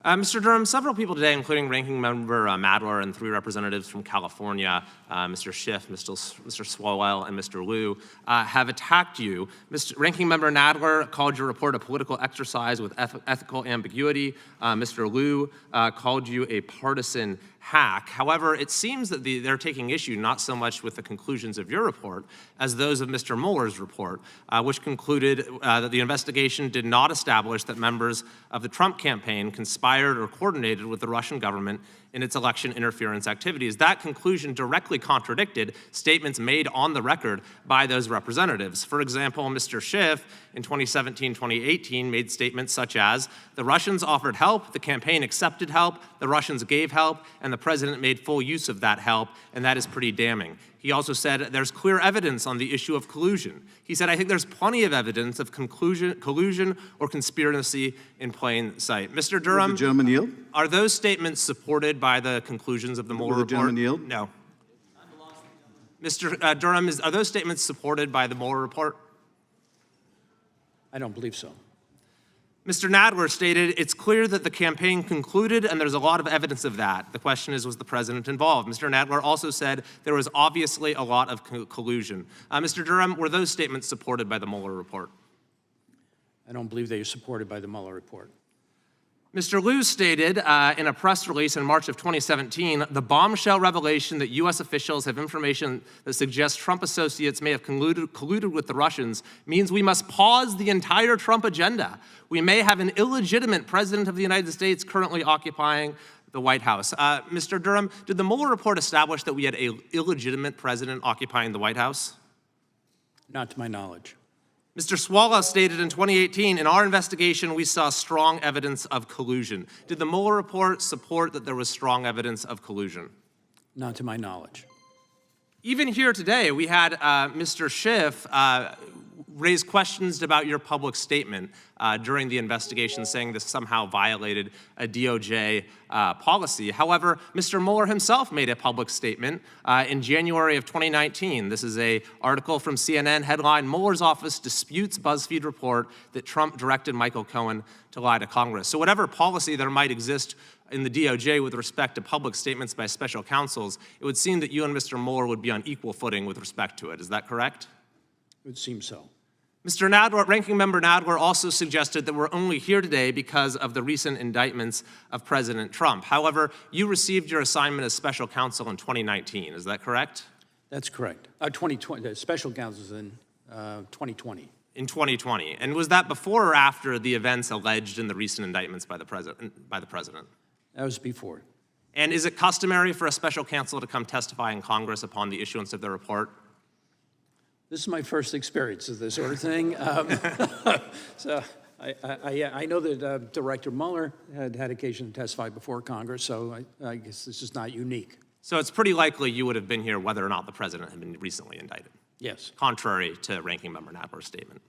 Mr. Durham, several people today, including Ranking Member Madler and 3 representatives from California, Mr. Schiff, Mr. Swalwell, and Mr. Liu, have attacked you. Ranking Member Nadler called your report a political exercise with ethical ambiguity. Mr. Liu called you a partisan hack. However, it seems that they're taking issue not so much with the conclusions of your report as those of Mr. Mueller's report, which concluded that the investigation did not establish that members of the Trump campaign conspired or coordinated with the Russian government in its election interference activities. That conclusion directly contradicted statements made on the record by those representatives. For example, Mr. Schiff in 2017-2018 made statements such as, the Russians offered help, the campaign accepted help, the Russians gave help, and the president made full use of that help, and that is pretty damning. He also said there's clear evidence on the issue of collusion. He said, I think there's plenty of evidence of collusion or conspiracy in plain sight. Mr. Durham, will the gentleman yield? Are those statements supported by the conclusions of the Mueller report? Will the gentleman yield? No. Mr. Durham, are those statements supported by the Mueller report? I don't believe so. Mr. Nadler stated, it's clear that the campaign concluded and there's a lot of evidence of that. The question is, was the president involved? Mr. Nadler also said there was obviously a lot of collusion. Mr. Durham, were those statements supported by the Mueller report? I don't believe they are supported by the Mueller report. Mr. Liu stated in a press release in March of 2017, the bombshell revelation that U.S. officials have information that suggests Trump associates may have colluded with the Russians means we must pause the entire Trump agenda. We may have an illegitimate president of the United States currently occupying the White House. Mr. Durham, did the Mueller report establish that we had an illegitimate president occupying the White House? Not to my knowledge. Mr. Swalwell stated in 2018, in our investigation, we saw strong evidence of collusion. Did the Mueller report support that there was strong evidence of collusion? Not to my knowledge. Even here today, we had Mr. Schiff raise questions about your public statement during the investigation, saying this somehow violated a DOJ policy. However, Mr. Mueller himself made a public statement in January of 2019. This is an article from CNN, headline, Mueller's office disputes BuzzFeed report that Trump directed Michael Cohen to lie to Congress. So whatever policy there might exist in the DOJ with respect to public statements by special counsels, it would seem that you and Mr. Mueller would be on equal footing with respect to it. Is that correct? It would seem so. Mr. Nadler, Ranking Member Nadler also suggested that we're only here today because of the recent indictments of President Trump. However, you received your assignment as special counsel in 2019. Is that correct? That's correct. 2020, the special counsel's in 2020. In 2020. And was that before or after the events alleged in the recent indictments by the president? That was before. And is it customary for a special counsel to come testify in Congress upon the issuance of the report? This is my first experience of this sort of thing. So I know that Director Mueller had occasion to testify before Congress, so I guess this is not unique. So it's pretty likely you would have been here whether or not the president had been recently indicted? Yes. Contrary to Ranking Member Nadler's statement.